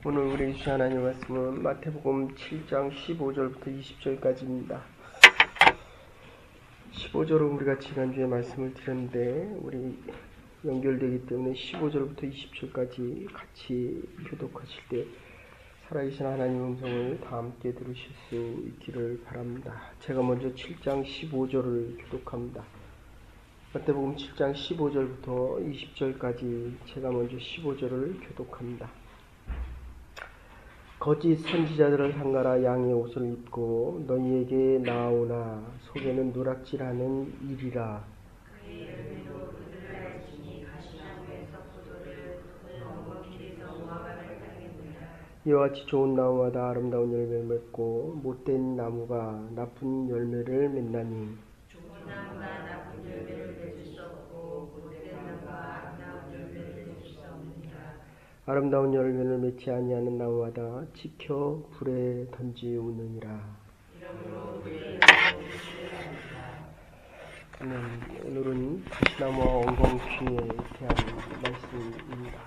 오늘 우리 주신 하나님 말씀은 마태복음 7장 15절부터 20절까지입니다. 15절은 우리가 지난주에 말씀을 드렸는데 우리 연결되기 때문에 15절부터 20절까지 같이 교독하실 때 살아계신 하나님 음성을 다 함께 들으실 수 있기를 바랍니다. 제가 먼저 7장 15절을 교독합니다. 마태복음 7장 15절부터 20절까지 제가 먼저 15절을 교독합니다. 거짓 선지자들을 삼가라. 양의 옷을 입고 너희에게 나오나 속에는 누락질하는 일이라. 이와 같이 좋은 나무마다 아름다운 열매를 맺고 못된 나무가 나쁜 열매를 맺나니. 아름다운 열매를 맺지 아니하는 나무마다 지켜 불에 던지우느니라. 오늘은 가시나무와 엉겅퀴에 대한 말씀입니다.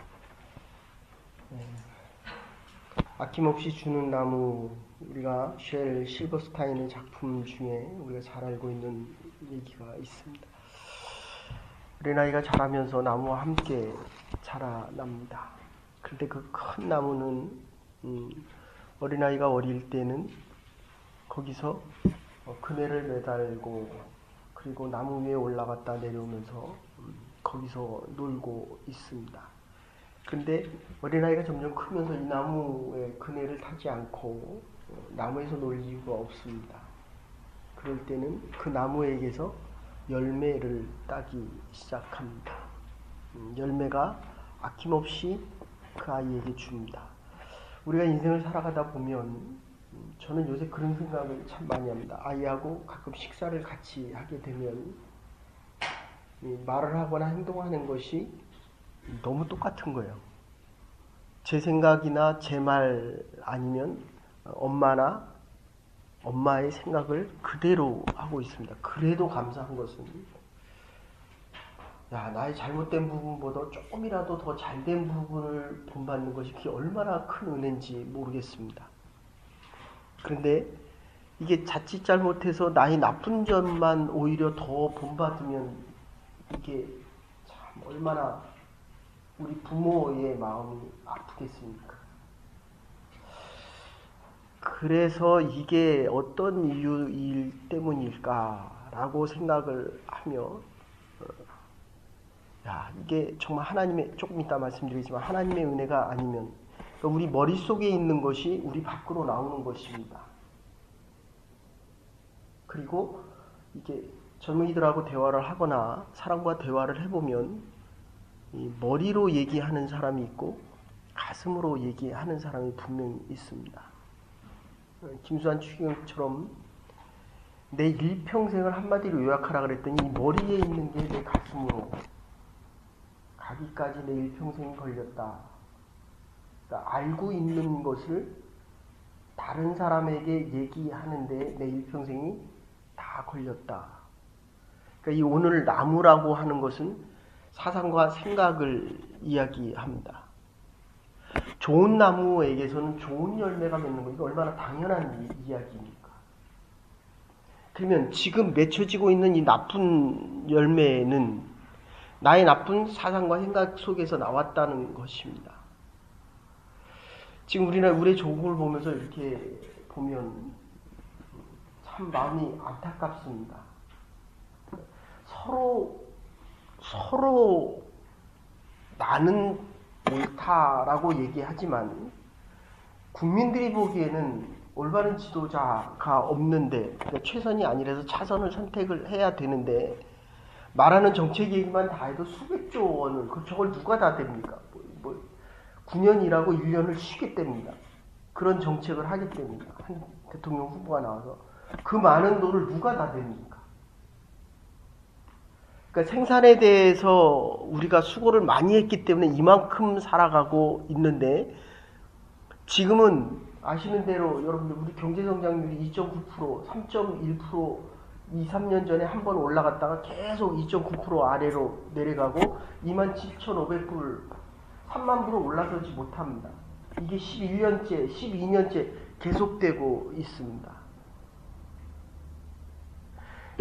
아낌없이 주는 나무, 우리가 쉘 실버스타인의 작품 중에 우리가 잘 알고 있는 얘기가 있습니다. 어린아이가 자라면서 나무와 함께 자라납니다. 그런데 그 큰 나무는 어린아이가 어릴 때는 거기서 그네를 매달고 그리고 나무 위에 올라갔다 내려오면서 거기서 놀고 있습니다. 그런데 어린아이가 점점 크면서 이 나무의 그네를 타지 않고 나무에서 놀 이유가 없습니다. 그럴 때는 그 나무에게서 열매를 따기 시작합니다. 열매가 아낌없이 그 아이에게 줍니다. 우리가 인생을 살아가다 보면 저는 요새 그런 생각을 참 많이 합니다. 아이하고 가끔 식사를 같이 하게 되면 말을 하거나 행동하는 것이 너무 똑같은 거예요. 제 생각이나 제 말 아니면 엄마의 생각을 그대로 하고 있습니다. 그래도 감사한 것은 나의 잘못된 부분보다 조금이라도 더 잘된 부분을 본받는 것이 그게 얼마나 큰 은혜인지 모르겠습니다. 그런데 이게 자칫 잘못해서 나의 나쁜 점만 오히려 더 본받으면 이게 참 얼마나 우리 부모의 마음이 아프겠습니까? 그래서 이게 어떤 이유일 때문일까라고 생각을 하며 이게 정말 하나님의, 조금 이따 말씀드리겠지만 하나님의 은혜가 아니면 우리 머릿속에 있는 것이 우리 밖으로 나오는 것입니다. 그리고 이게 젊은이들하고 대화를 하거나 사람과 대화를 해보면 이 머리로 얘기하는 사람이 있고 가슴으로 얘기하는 사람이 분명히 있습니다. 김수환 추기경처럼 내 일평생을 한마디로 요약하라 그랬더니 이 머리에 있는 게 내 가슴으로 가기까지 내 일평생이 걸렸다. 그러니까 알고 있는 것을 다른 사람에게 얘기하는데 내 일평생이 다 걸렸다. 그러니까 이 오늘 나무라고 하는 것은 사상과 생각을 이야기합니다. 좋은 나무에게서는 좋은 열매가 맺는 것이 얼마나 당연한 이야기입니까? 그러면 지금 맺혀지고 있는 이 나쁜 열매는 나의 나쁜 사상과 생각 속에서 나왔다는 것입니다. 지금 우리는 우리의 조국을 보면서 이렇게 보면 참 마음이 안타깝습니다. 서로 나는 옳다라고 얘기하지만 국민들이 보기에는 올바른 지도자가 없는데, 그러니까 최선이 아니라서 차선을 선택을 해야 되는데 말하는 정책 얘기만 다 해도 수백조 원을, 저걸 누가 다 됩니까? 9년 일하고 1년을 쉬겠답니다. 그런 정책을 하겠답니다. 한 대통령 후보가 나와서 그 많은 돈을 누가 다 됩니까? 그러니까 생산에 대해서 우리가 수고를 많이 했기 때문에 이만큼 살아가고 있는데, 지금은 아시는 대로 여러분들 우리 경제성장률이 2.9%, 3.1%, 2, 3년 전에 한 번 올라갔다가 계속 2.9% 아래로 내려가고 27,500불, 3만 불을 올라서지 못합니다. 이게 11년째, 12년째 계속되고 있습니다.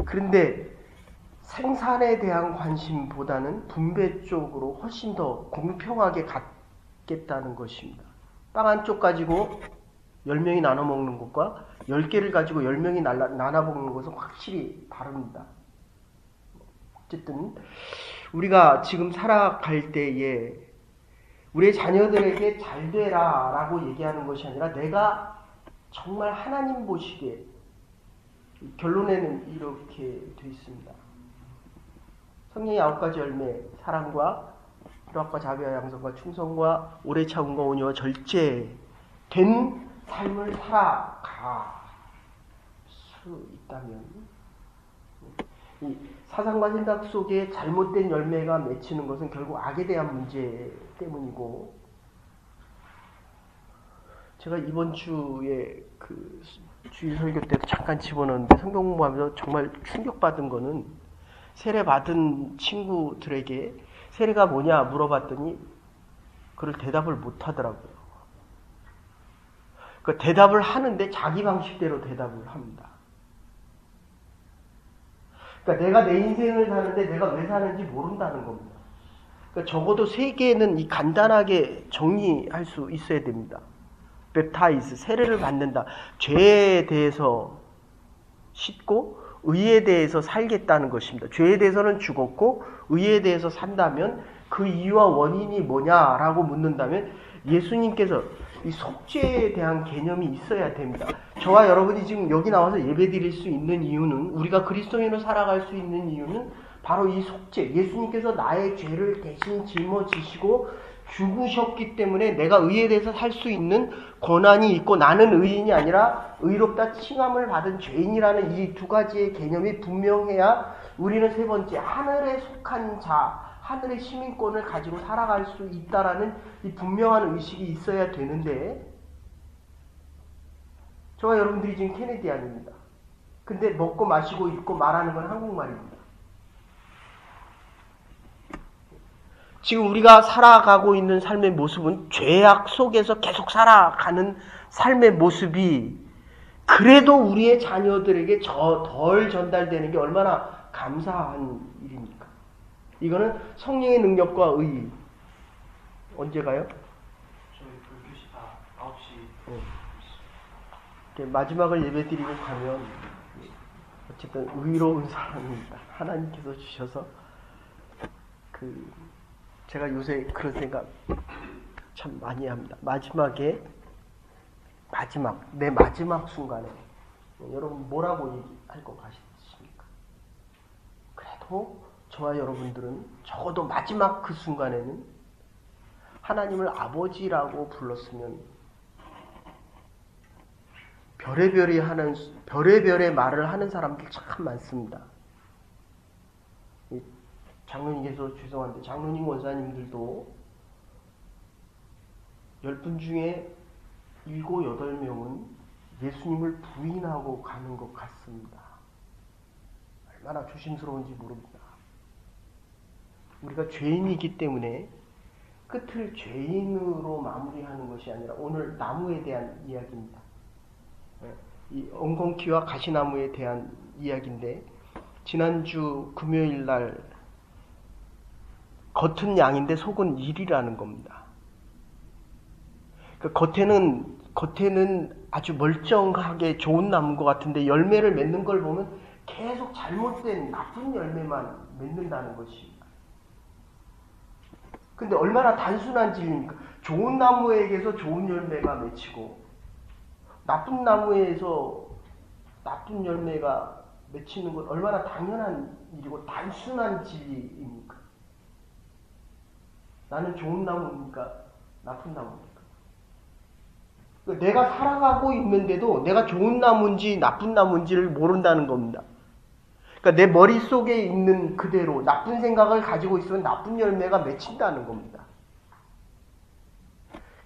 그런데 생산에 대한 관심보다는 분배 쪽으로 훨씬 더 공평하게 갖겠다는 것입니다. 빵 한 쪽 가지고 10명이 나눠 먹는 것과 10개를 가지고 10명이 나눠 먹는 것은 확실히 다릅니다. 어쨌든 우리가 지금 살아갈 때에 우리의 자녀들에게 잘 되라 라고 얘기하는 것이 아니라 내가 정말 하나님 보시기에 결론에는 이렇게 되어 있습니다. 성령의 9가지 열매, 사랑과 희락과 자비와 양선과 충성과 오래 참음과 온유와 절제된 삶을 살아갈 수 있다면 이 사상과 생각 속에 잘못된 열매가 맺히는 것은 결국 악에 대한 문제 때문이고, 제가 이번 주에 그 주일 설교 때도 잠깐 집어넣었는데 성경 공부하면서 정말 충격받은 거는 세례 받은 친구들에게 세례가 뭐냐 물어봤더니 그걸 대답을 못 하더라고요. 그 대답을 하는데 자기 방식대로 대답을 합니다. 그러니까 내가 내 인생을 사는데 내가 왜 사는지 모른다는 겁니다. 그러니까 적어도 세 개는 이 간단하게 정리할 수 있어야 됩니다. 웹타이즈, 세례를 받는다. 죄에 대해서 씻고 의에 대해서 살겠다는 것입니다. 죄에 대해서는 죽었고 의에 대해서 산다면 그 이유와 원인이 뭐냐라고 묻는다면 예수님께서 이 속죄에 대한 개념이 있어야 됩니다. 저와 여러분이 지금 여기 나와서 예배드릴 수 있는 이유는, 우리가 그리스도인으로 살아갈 수 있는 이유는 바로 이 속죄, 예수님께서 나의 죄를 대신 짊어지시고 죽으셨기 때문에 내가 의에 대해서 살 수 있는 권한이 있고, 나는 의인이 아니라 의롭다 칭함을 받은 죄인이라는 이 두 가지의 개념이 분명해야 우리는 세 번째, 하늘에 속한 자, 하늘의 시민권을 가지고 살아갈 수 있다라는 이 분명한 의식이 있어야 되는데, 저와 여러분들이 지금 캐네디안입니다. 근데 먹고 마시고 입고 말하는 건 한국말입니다. 지금 우리가 살아가고 있는 삶의 모습은 죄악 속에서 계속 살아가는 삶의 모습이 그래도 우리의 자녀들에게 덜 전달되는 게 얼마나 감사한 일입니까? 이거는 성령의 능력과 의. 언제 가요? 저희 불교시다 9시. 마지막을 예배드리고 가면 어쨌든 의로운 사람입니다. 하나님께서 주셔서 제가 요새 그런 생각 참 많이 합니다. 내 마지막 순간에 여러분 뭐라고 얘기할 것 같으십니까? 그래도 저와 여러분들은 적어도 마지막 그 순간에는 하나님을 아버지라고 불렀으면 별의별의 말을 하는 사람들 참 많습니다. 장로님께서 죄송한데 장로님 원사님들도 10분 중에 7, 8명은 예수님을 부인하고 가는 것 같습니다. 얼마나 조심스러운지 모릅니다. 우리가 죄인이기 때문에 끝을 죄인으로 마무리하는 것이 아니라, 오늘 나무에 대한 이야기입니다. 이 엉겅퀴와 가시나무에 대한 이야기인데, 지난주 금요일 날 겉은 양인데 속은 일이라는 겁니다. 그 겉에는 아주 멀쩡하게 좋은 나무인 것 같은데 열매를 맺는 걸 보면 계속 잘못된 나쁜 열매만 맺는다는 것입니다. 근데 얼마나 단순한 진리입니까? 좋은 나무에게서 좋은 열매가 맺히고 나쁜 나무에서 나쁜 열매가 맺히는 건 얼마나 당연한 일이고 단순한 진리입니까? 나는 좋은 나무입니까? 나쁜 나무입니까? 내가 살아가고 있는데도 내가 좋은 나무인지 나쁜 나무인지를 모른다는 겁니다. 그러니까 내 머릿속에 있는 그대로 나쁜 생각을 가지고 있으면 나쁜 열매가 맺힌다는 겁니다.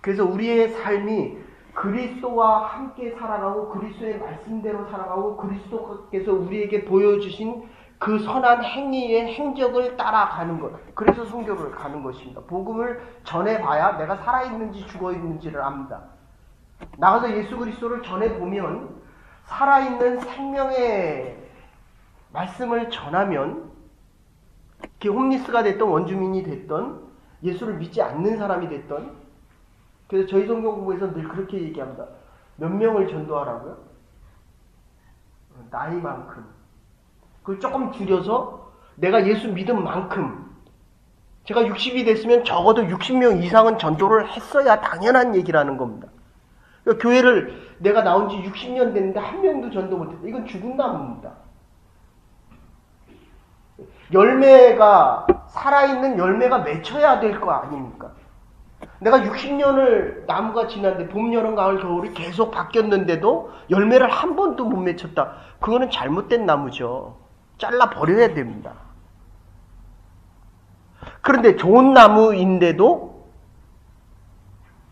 그래서 우리의 삶이 그리스도와 함께 살아가고 그리스도의 말씀대로 살아가고 그리스도께서 우리에게 보여주신 그 선한 행위의 행적을 따라가는 것. 그래서 선교를 가는 것입니다. 복음을 전해봐야 내가 살아있는지 죽어있는지를 압니다. 나가서 예수 그리스도를 전해보면 살아있는 생명의 말씀을 전하면 그게 홈리스가 됐던 원주민이 됐던 예수를 믿지 않는 사람이 됐던 그래서 저희 성경공부에서 늘 그렇게 얘기합니다. 몇 명을 전도하라고요? 나이만큼. 그걸 조금 줄여서 내가 예수 믿은 만큼 제가 60이 됐으면 적어도 60명 이상은 전도를 했어야 당연한 얘기라는 겁니다. 그러니까 교회를 내가 나온 지 60년 됐는데 한 명도 전도 못했다. 이건 죽은 나무입니다. 열매가 살아있는 열매가 맺혀야 될 거 아닙니까? 내가 60년을 나무가 지났는데 봄, 여름, 가을, 겨울이 계속 바뀌었는데도 열매를 한 번도 못 맺혔다. 그거는 잘못된 나무죠. 잘라 버려야 됩니다. 그런데 좋은 나무인데도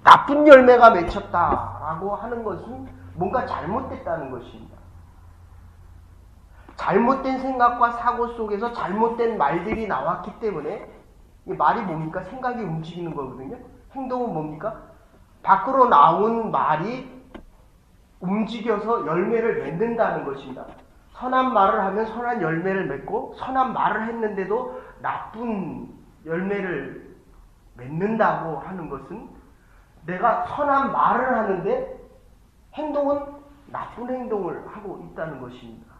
나쁜 열매가 맺혔다라고 하는 것은 뭔가 잘못됐다는 것입니다. 잘못된 생각과 사고 속에서 잘못된 말들이 나왔기 때문에 이 말이 뭡니까? 생각이 움직이는 거거든요. 행동은 뭡니까? 밖으로 나온 말이 움직여서 열매를 맺는다는 것입니다. 선한 말을 하면 선한 열매를 맺고 선한 말을 했는데도 나쁜 열매를 맺는다고 하는 것은 내가 선한 말을 하는데 행동은 나쁜 행동을 하고 있다는 것입니다.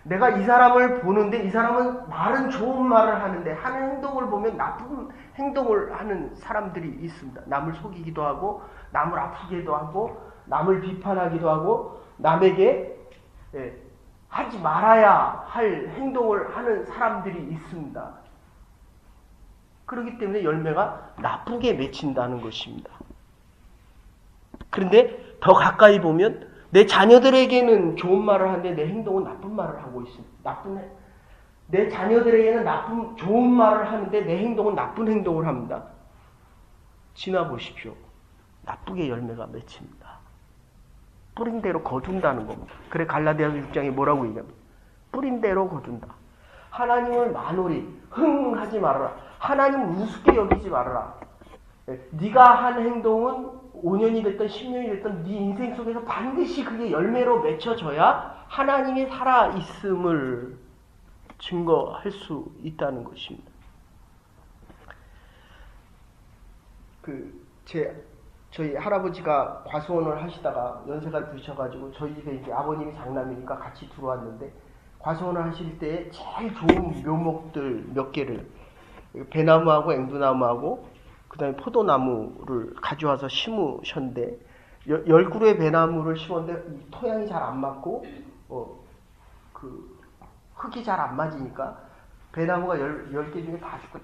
내가 이 사람을 보는데 이 사람은 말은 좋은 말을 하는데 하는 행동을 보면 나쁜 행동을 하는 사람들이 있습니다. 남을 속이기도 하고 남을 아프게도 하고 남을 비판하기도 하고 남에게 하지 말아야 할 행동을 하는 사람들이 있습니다. 그렇기 때문에 열매가 나쁘게 맺힌다는 것입니다. 그런데 더 가까이 보면 내 자녀들에게는 좋은 말을 하는데 내 행동은 나쁜 말을 하고 있습니다. 내 자녀들에게는 좋은 말을 하는데 내 행동은 나쁜 행동을 합니다. 지나보십시오. 나쁘게 열매가 맺힙니다. 뿌린 대로 거둔다는 겁니다. 그래 갈라디아서 6장에 뭐라고 얘기합니까? 뿌린 대로 거둔다. 하나님을 만홀히 흥하지 말아라. 하나님을 우습게 여기지 말아라. 네가 한 행동은 5년이 됐든 10년이 됐든 네 인생 속에서 반드시 그게 열매로 맺혀져야 하나님이 살아있음을 증거할 수 있다는 것입니다. 저희 할아버지가 과수원을 하시다가 연세가 드셔가지고 저희 집에 이제 아버님이 장남이니까 같이 들어왔는데 과수원을 하실 때 제일 좋은 묘목들 몇 개를 배나무하고 앵두나무하고 그 다음에 포도나무를 가져와서 심으셨는데 10그루의 배나무를 심었는데 토양이 잘 안 맞고 흙이 잘 안 맞으니까 배나무가 10개 중에 다 죽고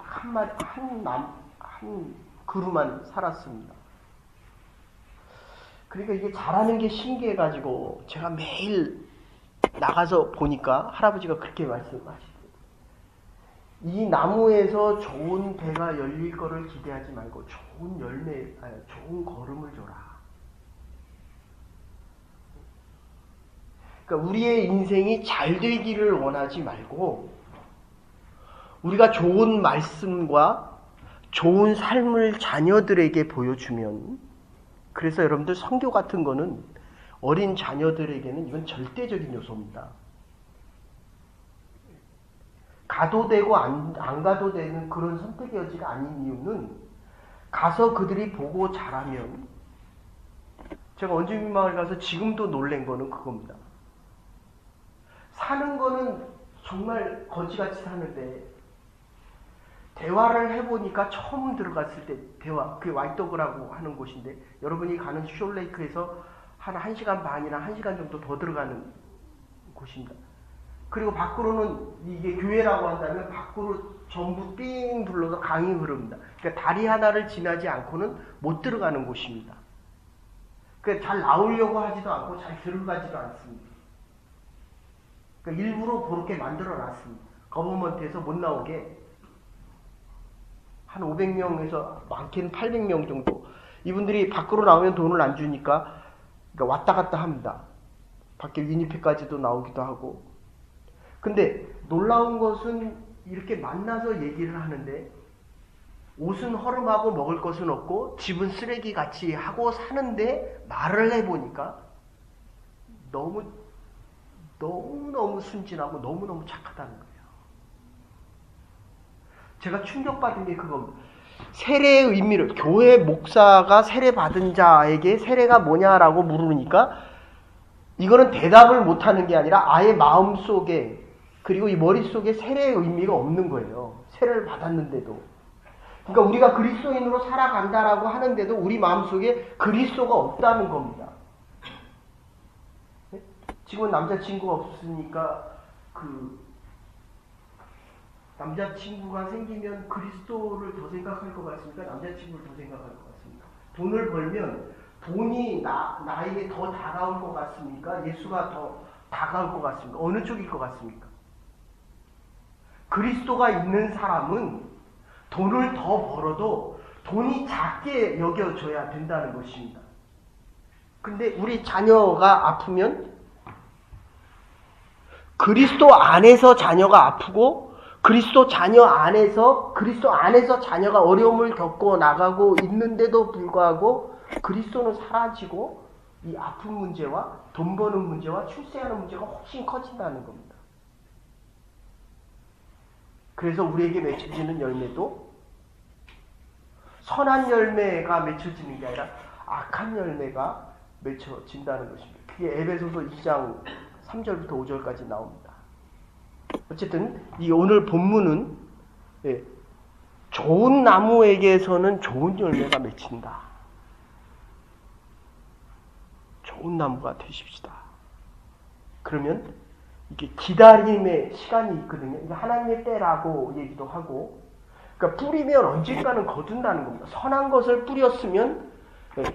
한 그루만 살았습니다. 그러니까 이게 자라는 게 신기해가지고 제가 매일 나가서 보니까 할아버지가 그렇게 말씀하시더라고요. 이 나무에서 좋은 배가 열릴 거를 기대하지 말고 좋은 걸음을 줘라. 그러니까 우리의 인생이 잘 되기를 원하지 말고 우리가 좋은 말씀과 좋은 삶을 자녀들에게 보여주면 그래서 여러분들 선교 같은 거는 어린 자녀들에게는 이건 절대적인 요소입니다. 가도 되고 안 가도 되는 그런 선택의 여지가 아닌 이유는 가서 그들이 보고 자라면 제가 원주민 마을 가서 지금도 놀란 거는 그겁니다. 사는 거는 정말 거지같이 사는데 대화를 해보니까 처음 들어갔을 때 대화, 그게 와이토그라고 하는 곳인데 여러분이 가는 숄레이크에서 한 1시간 반이나 1시간 정도 더 들어가는 곳입니다. 그리고 밖으로는 이게 교회라고 한다면 밖으로 전부 삥 둘러서 강이 흐릅니다. 그러니까 다리 하나를 지나지 않고는 못 들어가는 곳입니다. 그러니까 잘 나오려고 하지도 않고 잘 들어가지도 않습니다. 그러니까 일부러 그렇게 만들어 놨습니다. 거버먼트에서 못 나오게 한 500명에서 많게는 800명 정도. 이분들이 밖으로 나오면 돈을 안 주니까 그러니까 왔다 갔다 합니다. 밖에 위니펙까지도 나오기도 하고. 근데 놀라운 것은 이렇게 만나서 얘기를 하는데 옷은 허름하고 먹을 것은 없고 집은 쓰레기 같이 하고 사는데 말을 해보니까 너무너무 순진하고 너무너무 착하다는 거예요. 제가 충격받은 게 그겁니다. 세례의 의미를, 교회 목사가 세례 받은 자에게 세례가 뭐냐라고 물으니까 이거는 대답을 못하는 게 아니라 아예 마음속에 그리고 이 머릿속에 세례의 의미가 없는 거예요. 세례를 받았는데도. 그러니까 우리가 그리스도인으로 살아간다라고 하는데도 우리 마음속에 그리스도가 없다는 겁니다. 지금은 남자친구가 없으니까 남자친구가 생기면 그리스도를 더 생각할 것 같습니까? 남자친구를 더 생각할 것 같습니까? 돈을 벌면 돈이 나에게 더 다가올 것 같습니까? 예수가 더 다가올 것 같습니까? 어느 쪽일 것 같습니까? 그리스도가 있는 사람은 돈을 더 벌어도 돈이 작게 여겨져야 된다는 것입니다. 근데 우리 자녀가 아프면 그리스도 안에서 자녀가 아프고 그리스도 안에서 자녀가 어려움을 겪고 나가고 있는데도 불구하고 그리스도는 사라지고 이 아픈 문제와 돈 버는 문제와 출세하는 문제가 훨씬 커진다는 겁니다. 그래서 우리에게 맺혀지는 열매도 선한 열매가 맺혀지는 게 아니라 악한 열매가 맺혀진다는 것입니다. 그게 에베소서 2장 3절부터 5절까지 나옵니다. 어쨌든 이 오늘 본문은 좋은 나무에게서는 좋은 열매가 맺힌다. 좋은 나무가 되십시다. 그러면 이게 기다림의 시간이 있거든요. 이게 하나님의 때라고 얘기도 하고, 그러니까 뿌리면 언젠가는 거둔다는 겁니다. 선한 것을 뿌렸으면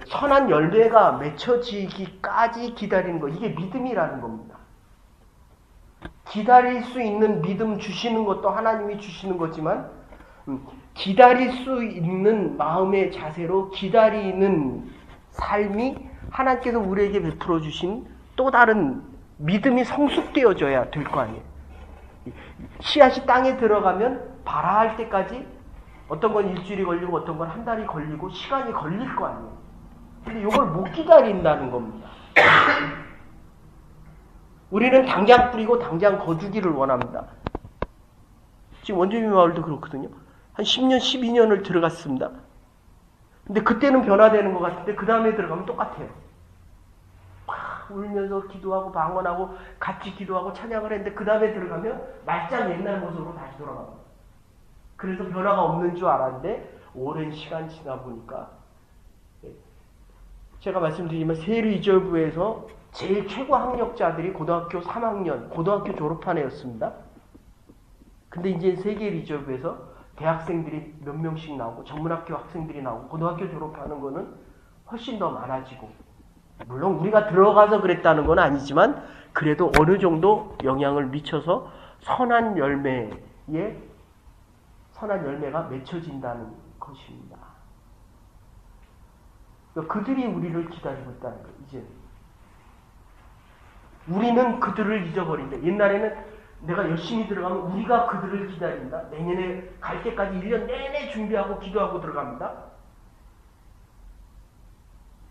선한 열매가 맺혀지기까지 기다리는 거, 이게 믿음이라는 겁니다. 기다릴 수 있는 믿음 주시는 것도 하나님이 주시는 거지만 기다릴 수 있는 마음의 자세로 기다리는 삶이 하나님께서 우리에게 베풀어 주신 또 다른 믿음이 성숙되어져야 될 거 아니에요. 씨앗이 땅에 들어가면 발화할 때까지 어떤 건 일주일이 걸리고 어떤 건 한 달이 걸리고 시간이 걸릴 거 아니에요. 근데 이걸 못 기다린다는 겁니다. 우리는 당장 뿌리고 당장 거두기를 원합니다. 지금 원주민 마을도 그렇거든요. 한 10년, 12년을 들어갔습니다. 근데 그때는 변화되는 것 같은데 그 다음에 들어가면 똑같아요. 막 울면서 기도하고 방언하고 같이 기도하고 찬양을 했는데 그 다음에 들어가면 말짱 옛날 모습으로 다시 돌아갑니다. 그래서 변화가 없는 줄 알았는데 오랜 시간 지나 보니까 제가 말씀드리지만 세리저브에서 제일 최고 학력자들이 고등학교 3학년, 고등학교 졸업한 애였습니다. 근데 이제 세계 리저브에서 대학생들이 몇 명씩 나오고 전문학교 학생들이 나오고 고등학교 졸업하는 거는 훨씬 더 많아지고, 물론 우리가 들어가서 그랬다는 건 아니지만 그래도 어느 정도 영향을 미쳐서 선한 열매가 맺혀진다는 것입니다. 그러니까 그들이 우리를 기다리고 있다는 거예요. 이제 우리는 그들을 잊어버린다. 옛날에는 내가 열심히 들어가면 우리가 그들을 기다린다. 내년에 갈 때까지 1년 내내 준비하고 기도하고 들어갑니다.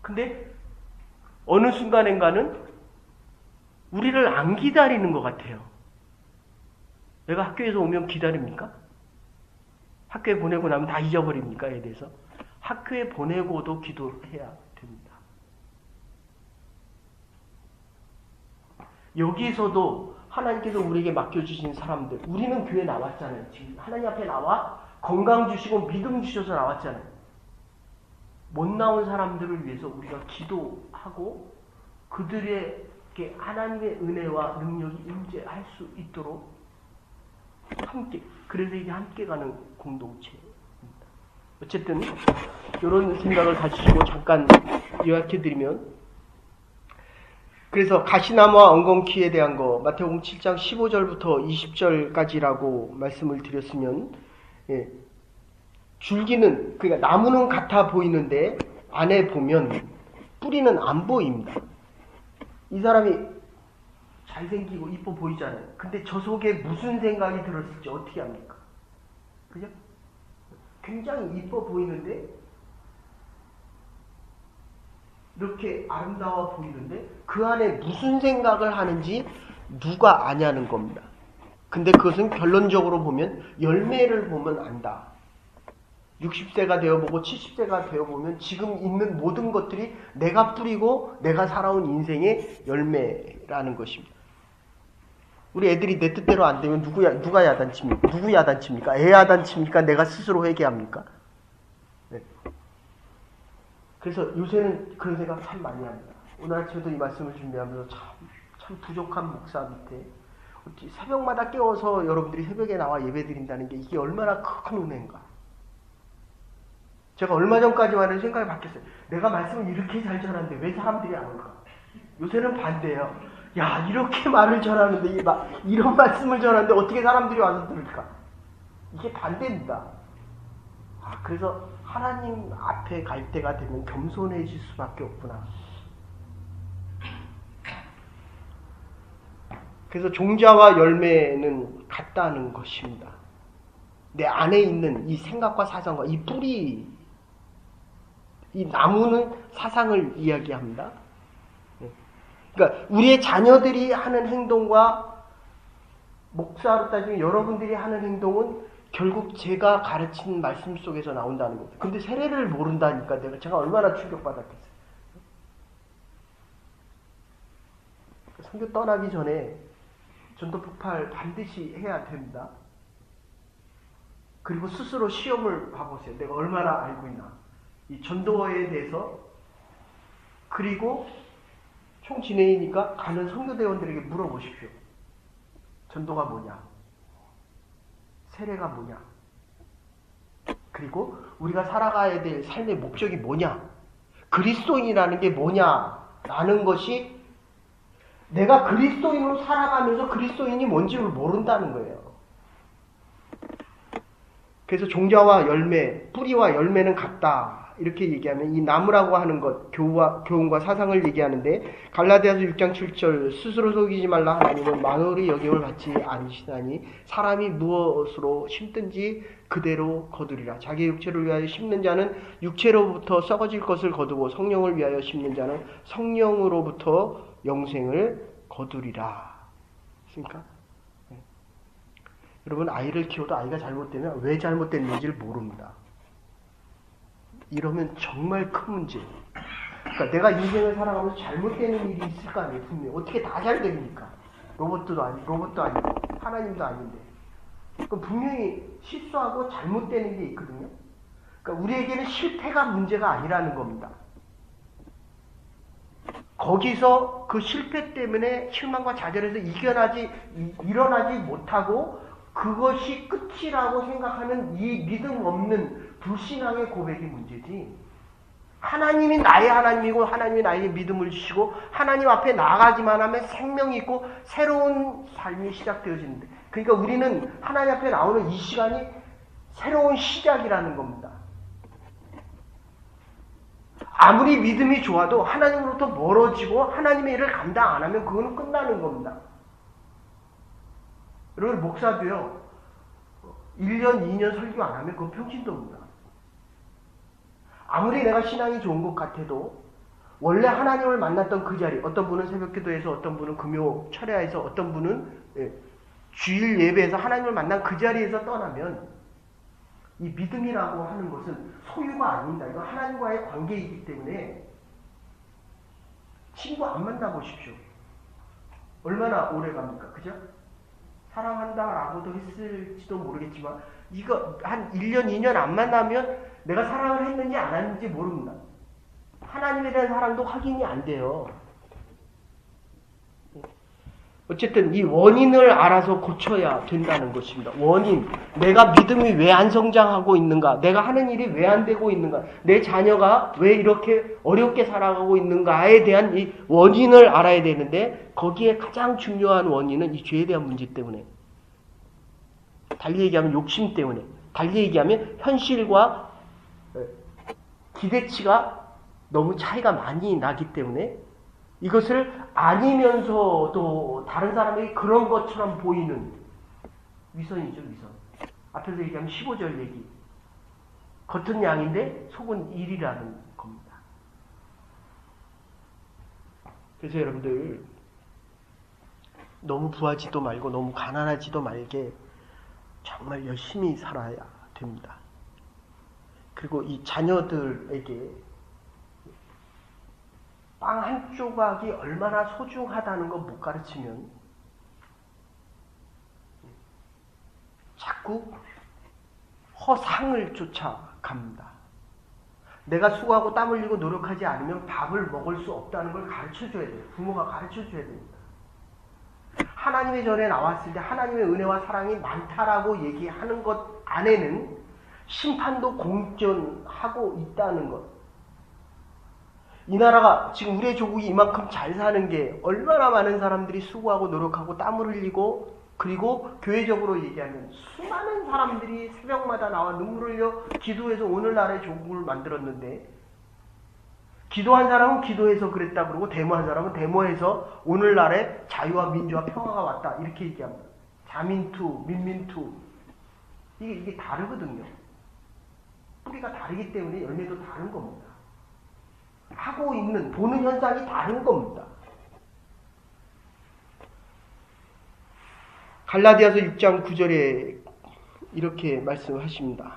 근데 어느 순간인가는 우리를 안 기다리는 것 같아요. 내가 학교에서 오면 기다립니까? 학교에 보내고 나면 다 잊어버립니까? 에 대해서. 학교에 보내고도 기도해야 됩니다. 여기서도 하나님께서 우리에게 맡겨주신 사람들, 우리는 교회 나왔잖아요. 지금 하나님 앞에 나와 건강 주시고 믿음 주셔서 나왔잖아요. 못 나온 사람들을 위해서 우리가 기도하고 그들에게 하나님의 은혜와 능력이 임재할 수 있도록 함께, 그래서 이게 함께 가는 공동체입니다. 어쨌든 이런 생각을 가지시고 잠깐 요약해드리면, 그래서 가시나무와 엉겅퀴에 대한 거 마태복음 7장 15절부터 20절까지라고 말씀을 드렸으면, 줄기는, 그러니까 나무는 같아 보이는데 안에 보면 뿌리는 안 보입니다. 이 사람이 잘생기고 이뻐 보이잖아요. 근데 저 속에 무슨 생각이 들었을지 어떻게 합니까? 그죠? 굉장히 이뻐 보이는데, 이렇게 아름다워 보이는데 그 안에 무슨 생각을 하는지 누가 아냐는 겁니다. 근데 그것은 결론적으로 보면 열매를 보면 안다. 60세가 되어보고 70세가 되어보면 지금 있는 모든 것들이 내가 뿌리고 내가 살아온 인생의 열매라는 것입니다. 우리 애들이 내 뜻대로 안 되면 누가 야단칩니까? 누구 야단칩니까? 애 야단칩니까? 내가 스스로 회개합니까? 네. 그래서 요새는 그런 생각 참 많이 합니다. 오늘 아침에도 이 말씀을 준비하면서 참 부족한 목사 밑에 새벽마다 깨워서 여러분들이 새벽에 나와 예배드린다는 게 이게 얼마나 큰 은혜인가. 제가 얼마 전까지만 해도 생각이 바뀌었어요. 내가 말씀을 이렇게 잘 전하는데 왜 사람들이 안 올까? 요새는 반대예요. 야, 이렇게 말을 전하는데 이런 말씀을 전하는데 어떻게 사람들이 와서 들을까? 이게 반대입니다. 그래서 하나님 앞에 갈 때가 되면 겸손해질 수밖에 없구나. 그래서 종자와 열매는 같다는 것입니다. 내 안에 있는 이 생각과 사상과 이 뿌리, 이 나무는 사상을 이야기합니다. 그러니까 우리의 자녀들이 하는 행동과 목사로 따지면 여러분들이 하는 행동은 결국 제가 가르친 말씀 속에서 나온다는 겁니다. 근데 세례를 모른다니까 제가 얼마나 충격받았겠어요. 선교 떠나기 전에 전도 폭발 반드시 해야 됩니다. 그리고 스스로 시험을 봐보세요. 내가 얼마나 알고 있나. 이 전도에 대해서. 그리고 총진회이니까 가는 선교대원들에게 물어보십시오. 전도가 뭐냐? 세례가 뭐냐? 그리고 우리가 살아가야 될 삶의 목적이 뭐냐? 그리스도인이라는 게 뭐냐? 라는 것이 내가 그리스도인으로 살아가면서 그리스도인이 뭔지를 모른다는 거예요. 그래서 종자와 열매, 뿌리와 열매는 같다. 이렇게 얘기하면 이 나무라고 하는 것, 교훈과 사상을 얘기하는데 갈라디아서 6장 7절 스스로 속이지 말라 하나님은 만월의 여김을 받지 않으시나니 사람이 무엇으로 심든지 그대로 거두리라. 자기 육체를 위하여 심는 자는 육체로부터 썩어질 것을 거두고 성령을 위하여 심는 자는 성령으로부터 영생을 거두리라. 그러니까 여러분 아이를 키워도 아이가 잘못되면 왜 잘못됐는지를 모릅니다. 이러면 정말 큰 문제예요. 그러니까 내가 인생을 살아가면서 잘못되는 일이 있을 거 아니에요. 분명히. 어떻게 다 잘 됩니까? 로봇도 아니고 하나님도 아닌데. 그럼 분명히 실수하고 잘못되는 게 있거든요. 그러니까 우리에게는 실패가 문제가 아니라는 겁니다. 거기서 그 실패 때문에 실망과 좌절에서 일어나지 못하고 그것이 끝이라고 생각하는 이 믿음 없는 불신앙의 고백이 문제지. 하나님이 나의 하나님이고 하나님이 나에게 믿음을 주시고 하나님 앞에 나아가기만 하면 생명이 있고 새로운 삶이 시작되어지는데, 그러니까 우리는 하나님 앞에 나오는 이 시간이 새로운 시작이라는 겁니다. 아무리 믿음이 좋아도 하나님으로부터 멀어지고 하나님의 일을 감당 안 하면 그거는 끝나는 겁니다. 여러분 목사도요 1년 2년 설교 안 하면 그건 평신도입니다. 아무리 내가 신앙이 좋은 것 같아도 원래 하나님을 만났던 그 자리, 어떤 분은 새벽기도에서, 어떤 분은 금요 철야에서, 어떤 분은 주일 예배에서 하나님을 만난 그 자리에서 떠나면 이 믿음이라고 하는 것은 소유가 아닙니다. 이건 하나님과의 관계이기 때문에 친구 안 만나보십시오. 얼마나 오래 갑니까? 그죠? 사랑한다라고도 했을지도 모르겠지만 이거 한 1년, 2년 안 만나면 내가 사랑을 했는지 안 했는지 모릅니다. 하나님에 대한 사랑도 확인이 안 돼요. 어쨌든 이 원인을 알아서 고쳐야 된다는 것입니다. 원인. 내가 믿음이 왜 안 성장하고 있는가? 내가 하는 일이 왜 안 되고 있는가? 내 자녀가 왜 이렇게 어렵게 살아가고 있는가에 대한 이 원인을 알아야 되는데 거기에 가장 중요한 원인은 이 죄에 대한 문제 때문에, 달리 얘기하면 욕심 때문에, 달리 얘기하면 현실과 기대치가 너무 차이가 많이 나기 때문에 이것을 아니면서도 다른 사람에게 그런 것처럼 보이는 위선이죠, 위선. 앞에서 얘기하면 15절 얘기. 겉은 양인데 속은 일이라는 겁니다. 그래서 여러분들 너무 부하지도 말고 너무 가난하지도 말게 정말 열심히 살아야 됩니다. 그리고 이 자녀들에게 빵 한 조각이 얼마나 소중하다는 거 못 가르치면 자꾸 허상을 쫓아갑니다. 내가 수고하고 땀 흘리고 노력하지 않으면 밥을 먹을 수 없다는 걸 가르쳐줘야 돼요. 부모가 가르쳐줘야 됩니다. 하나님의 전에 나왔을 때 하나님의 은혜와 사랑이 많다라고 얘기하는 것 안에는 심판도 공존하고 있다는 것. 이 나라가 지금 우리의 조국이 이만큼 잘 사는 게 얼마나 많은 사람들이 수고하고 노력하고 땀을 흘리고 그리고 교회적으로 얘기하면 수많은 사람들이 새벽마다 나와 눈물을 흘려 기도해서 오늘날의 조국을 만들었는데 기도한 사람은 기도해서 그랬다 그러고 데모한 사람은 데모해서 오늘날의 자유와 민주와 평화가 왔다 이렇게 얘기합니다. 자민투, 민민투 이게 다르거든요. 뿌리가 다르기 때문에 열매도 다른 겁니다. 하고 있는 보는 현상이 다른 겁니다. 갈라디아서 6장 9절에 이렇게 말씀하십니다.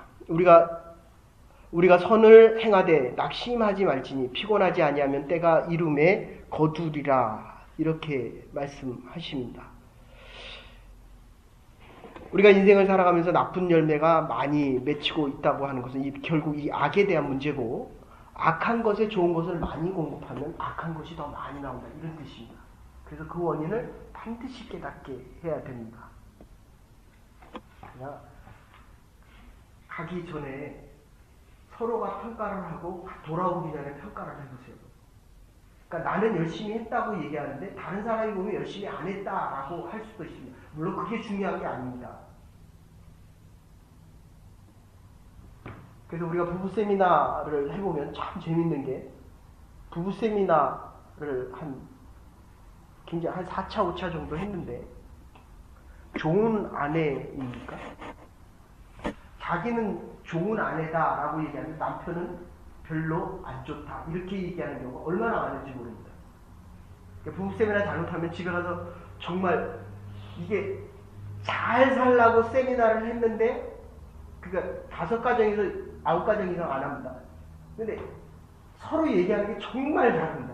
우리가 선을 행하되 낙심하지 말지니 피곤하지 아니하면 때가 이름에 거두리라 이렇게 말씀하십니다. 우리가 인생을 살아가면서 나쁜 열매가 많이 맺히고 있다고 하는 것은 결국 이 악에 대한 문제고 악한 것에 좋은 것을 많이 공급하면 악한 것이 더 많이 나온다 이런 뜻입니다. 그래서 그 원인을 반드시 깨닫게 해야 됩니다. 그냥 가기 전에 서로가 평가를 하고 돌아오기 전에 평가를 해보세요. 그러니까 나는 열심히 했다고 얘기하는데 다른 사람이 보면 열심히 안 했다라고 할 수도 있습니다. 물론 그게 중요한 게 아닙니다. 그래서 우리가 부부 세미나를 해보면 참 재밌는 게 부부 세미나를 굉장히 한 4차, 5차 정도 했는데 좋은 아내입니까? 자기는 좋은 아내다라고 얘기하는데 남편은 별로 안 좋다 이렇게 얘기하는 경우가 얼마나 많은지 모릅니다. 부부 세미나 잘못하면 집에 가서 정말 이게 잘 살라고 세미나를 했는데 그러니까 5가정에서 9가정 이상 안 합니다. 근데 서로 얘기하는 게 정말 다릅니다.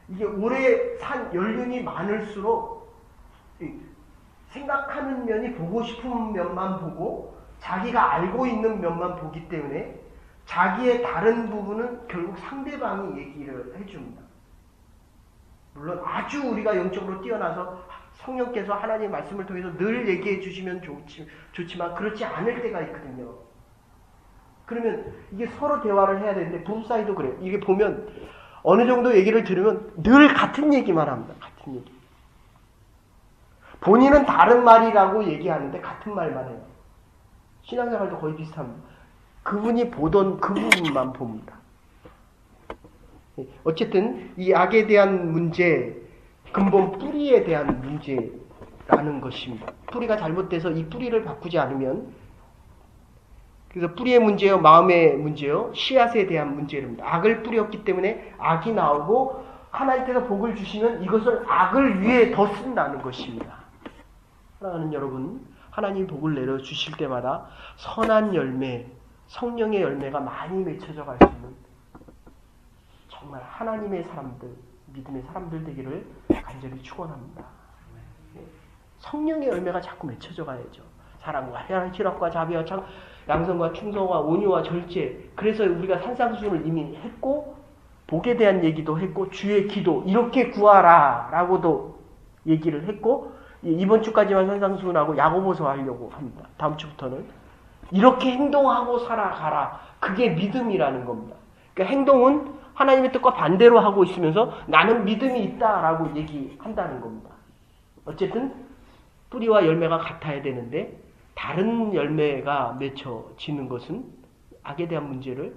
이게 오래 산 연륜이 많을수록 생각하는 면이 보고 싶은 면만 보고 자기가 알고 있는 면만 보기 때문에 자기의 다른 부분은 결국 상대방이 얘기를 해줍니다. 물론 아주 우리가 영적으로 뛰어나서 성령께서 하나님의 말씀을 통해서 늘 얘기해 주시면 좋지만 그렇지 않을 때가 있거든요. 그러면 이게 서로 대화를 해야 되는데 부부 사이도 그래요. 이게 보면 어느 정도 얘기를 들으면 늘 같은 얘기만 합니다. 같은 얘기. 본인은 다른 말이라고 얘기하는데 같은 말만 해요. 신앙생활도 거의 비슷합니다. 그분이 보던 그 부분만 봅니다. 어쨌든 이 악에 대한 문제, 근본 뿌리에 대한 문제라는 것입니다. 뿌리가 잘못돼서 이 뿌리를 바꾸지 않으면 그래서 뿌리의 문제요, 마음의 문제요, 씨앗에 대한 문제입니다. 악을 뿌렸기 때문에 악이 나오고 하나님께서 복을 주시면 이것을 악을 위해 더 쓴다는 것입니다. 사랑하는 여러분, 하나님 복을 내려주실 때마다 선한 열매, 성령의 열매가 많이 맺혀져 갈 수 있는 정말 하나님의 사람들, 믿음의 사람들 되기를 간절히 축원합니다. 성령의 열매가 자꾸 맺혀져 가야죠. 사랑과 희락과 자비와 양성과 충성과 온유와 절제. 그래서 우리가 산상수훈을 이미 했고 복에 대한 얘기도 했고 주의 기도 이렇게 구하라 라고도 얘기를 했고 이번 주까지만 산상수훈하고 야고보서 하려고 합니다. 다음 주부터는 이렇게 행동하고 살아가라. 그게 믿음이라는 겁니다. 그러니까 행동은 하나님의 뜻과 반대로 하고 있으면서 나는 믿음이 있다라고 얘기한다는 겁니다. 어쨌든 뿌리와 열매가 같아야 되는데 다른 열매가 맺혀지는 것은 악에 대한 문제를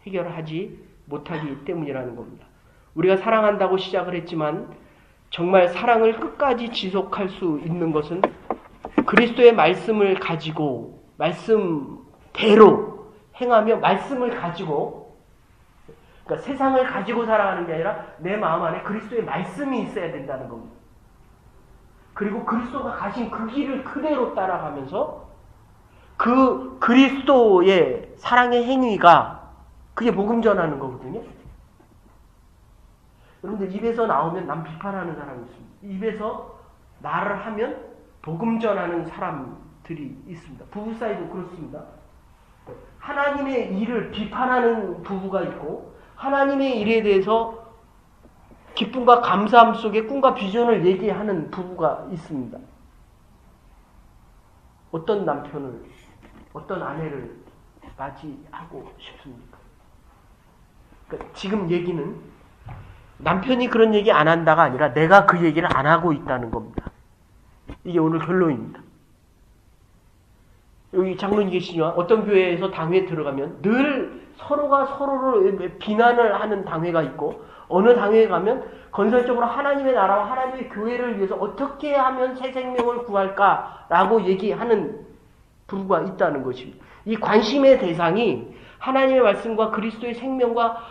해결하지 못하기 때문이라는 겁니다. 우리가 사랑한다고 시작을 했지만 정말 사랑을 끝까지 지속할 수 있는 것은 그리스도의 말씀을 가지고 말씀대로 행하며 말씀을 가지고, 그러니까 세상을 가지고 살아가는 게 아니라 내 마음 안에 그리스도의 말씀이 있어야 된다는 겁니다. 그리고 그리스도가 가신 그 길을 그대로 따라가면서 그 그리스도의 사랑의 행위가 그게 복음 전하는 거거든요. 여러분들 입에서 나오면 남 비판하는 사람이 있습니다. 입에서 말을 하면 복음 전하는 사람들이 있습니다. 부부 사이도 그렇습니다. 하나님의 일을 비판하는 부부가 있고 하나님의 일에 대해서 기쁨과 감사함 속에 꿈과 비전을 얘기하는 부부가 있습니다. 어떤 남편을, 어떤 아내를 맞이하고 싶습니까? 그러니까 지금 얘기는 남편이 그런 얘기 안 한다가 아니라 내가 그 얘기를 안 하고 있다는 겁니다. 이게 오늘 결론입니다. 여기 장로님 계시지만 어떤 교회에서 당회에 들어가면 늘 서로가 서로를 비난을 하는 당회가 있고 어느 당회에 가면 건설적으로 하나님의 나라와 하나님의 교회를 위해서 어떻게 하면 새 생명을 구할까라고 얘기하는 부부가 있다는 것입니다. 이 관심의 대상이 하나님의 말씀과 그리스도의 생명과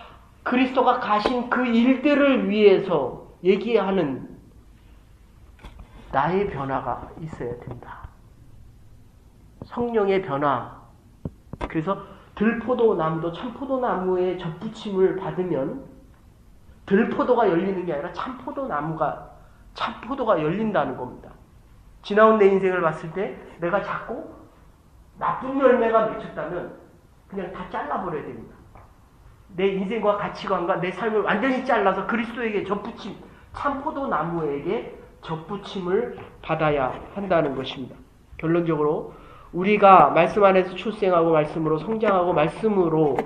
그리스도가 가신 그 일들을 위해서 얘기하는 나의 변화가 있어야 된다. 성령의 변화. 그래서 들포도나무도 참포도나무의 접붙임을 받으면 들포도가 열리는 게 아니라 참포도가 열린다는 겁니다. 지나온 내 인생을 봤을 때 내가 자꾸 나쁜 열매가 맺혔다면 그냥 다 잘라버려야 됩니다. 내 인생과 가치관과 내 삶을 완전히 잘라서 그리스도에게 접붙임, 참포도나무에게 접붙임을 받아야 한다는 것입니다. 결론적으로 우리가 말씀 안에서 출생하고 말씀으로 성장하고 말씀으로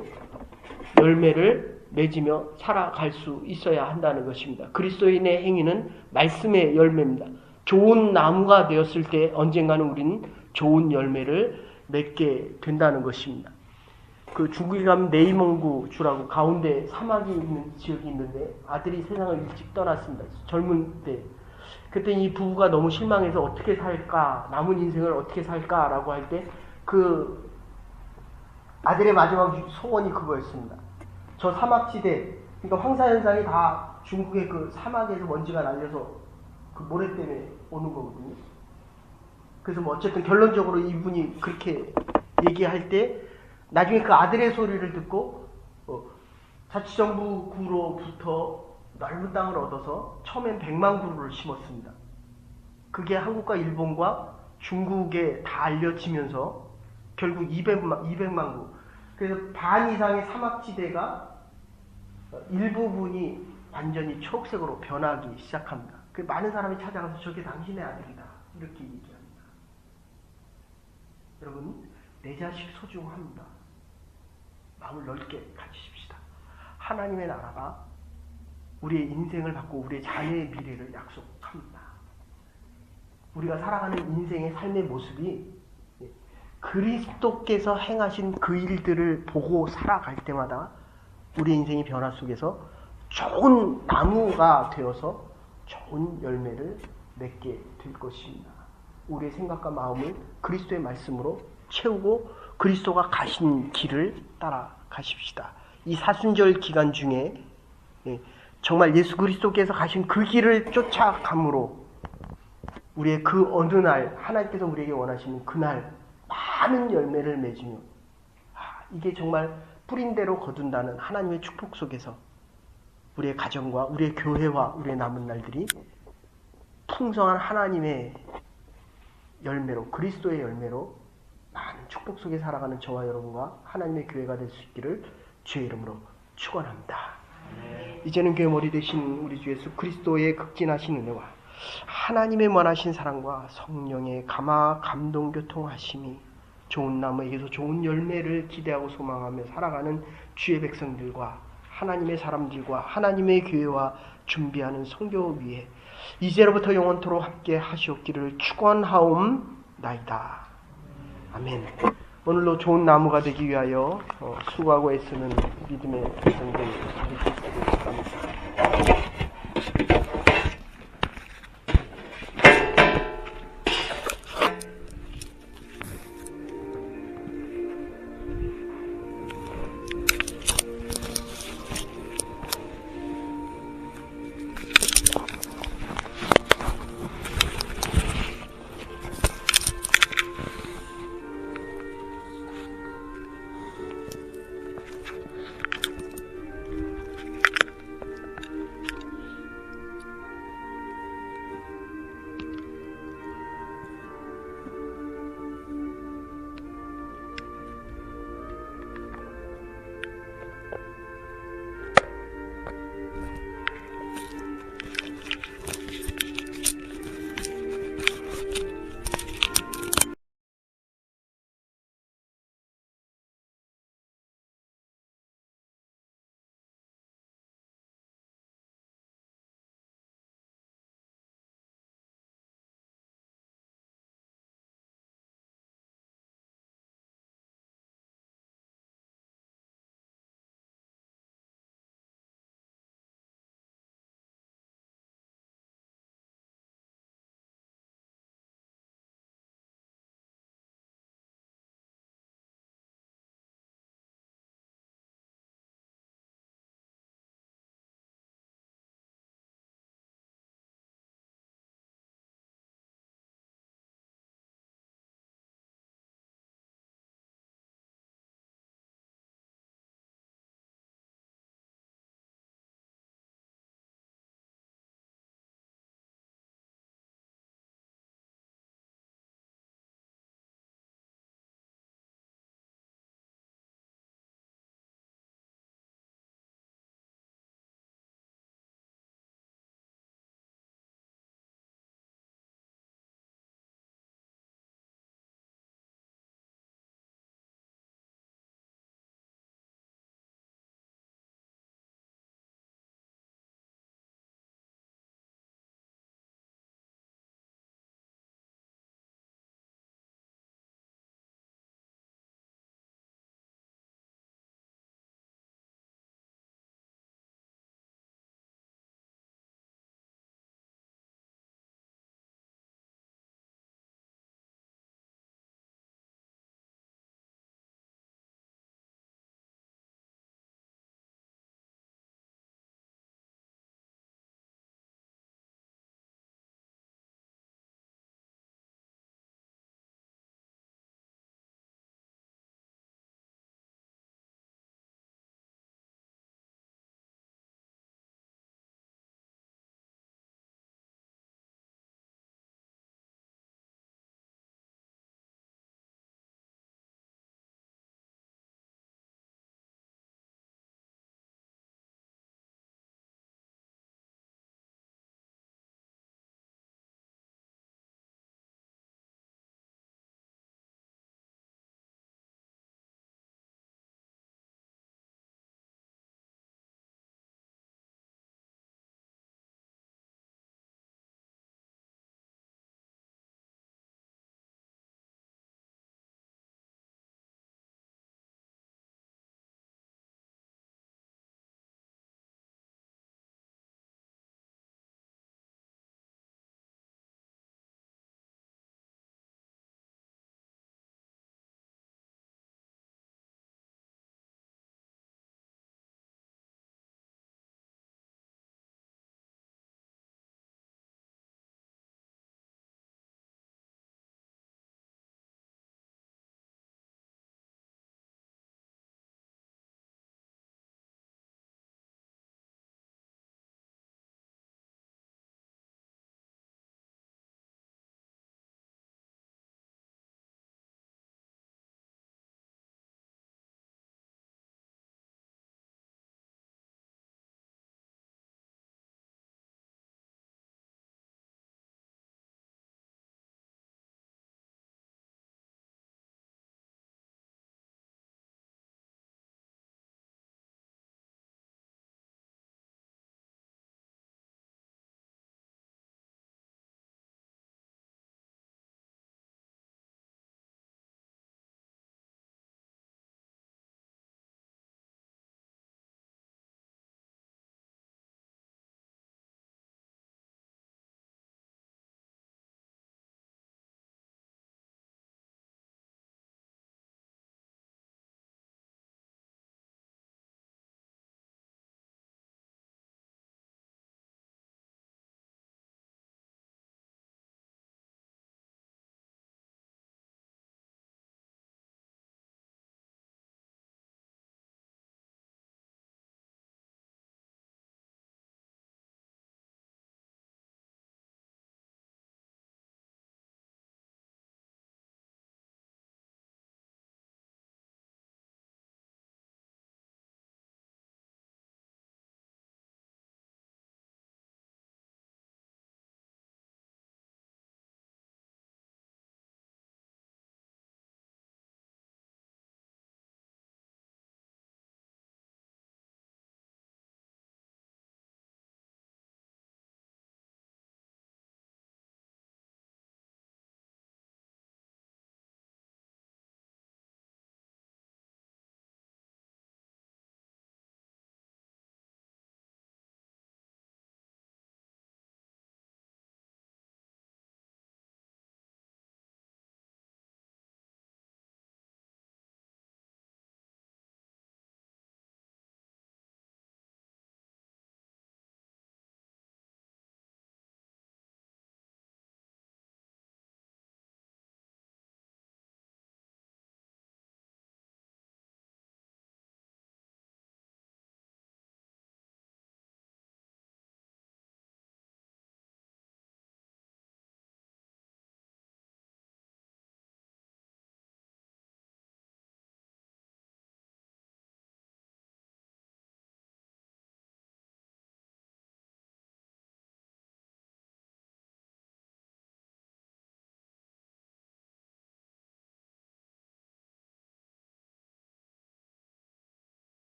열매를 맺으며 살아갈 수 있어야 한다는 것입니다. 그리스도인의 행위는 말씀의 열매입니다. 좋은 나무가 되었을 때 언젠가는 우리는 좋은 열매를 맺게 된다는 것입니다. 그 중국에 가면 네이몽구 주라고 가운데 사막이 있는 지역이 있는데 아들이 세상을 일찍 떠났습니다. 젊은 때. 그때 이 부부가 너무 실망해서 어떻게 살까, 남은 인생을 어떻게 살까라고 할 때 그 아들의 마지막 소원이 그거였습니다. 저 사막지대, 그러니까 황사현상이 다 중국의 그 사막에서 먼지가 날려서 그 모래 때문에 오는 거거든요. 그래서 뭐 어쨌든 결론적으로 이분이 그렇게 얘기할 때 나중에 그 아들의 소리를 듣고 자치정부구로부터 넓은 땅을 얻어서 처음엔 100만 그루를 심었습니다. 그게 한국과 일본과 중국에 다 알려지면서 결국 200만 그루. 그래서 반 이상의 사막지대가 일부분이 완전히 초록색으로 변하기 시작합니다. 그 많은 사람이 찾아가서 저게 당신의 아들이다 이렇게 얘기합니다. 여러분, 내 자식 소중합니다. 마음을 넓게 가지십시다. 하나님의 나라가 우리의 인생을 받고 우리의 자녀의 미래를 약속합니다. 우리가 살아가는 인생의 삶의 모습이 그리스도께서 행하신 그 일들을 보고 살아갈 때마다 우리의 인생의 변화 속에서 좋은 나무가 되어서 좋은 열매를 맺게 될 것입니다. 우리의 생각과 마음을 그리스도의 말씀으로 채우고 그리스도가 가신 길을 따라가십시다. 이 사순절 기간 중에 정말 예수 그리스도께서 가신 그 길을 쫓아감으로 우리의 그 어느 날 하나님께서 우리에게 원하시는 그날 많은 열매를 맺으며 이게 정말 뿌린 대로 거둔다는 하나님의 축복 속에서 우리의 가정과 우리의 교회와 우리의 남은 날들이 풍성한 하나님의 열매로 그리스도의 열매로 많은 축복 속에 살아가는 저와 여러분과 하나님의 교회가 될 수 있기를 주의 이름으로 축원합니다. 이제는 교회 머리 되신 우리 주 예수 그리스도의 극진하신 은혜와 하나님의 원하신 사랑과 성령의 감동 교통하심이 좋은 나무에게서 좋은 열매를 기대하고 소망하며 살아가는 주의 백성들과 하나님의 사람들과 하나님의 교회와 준비하는 성교 위에 이제로부터 영원토록 함께 하시옵기를 축원하옵나이다. 아멘. 오늘도 좋은 나무가 되기 위하여 수고하고 애쓰는 믿음의 백성들 되시길 바랍니다. 끝.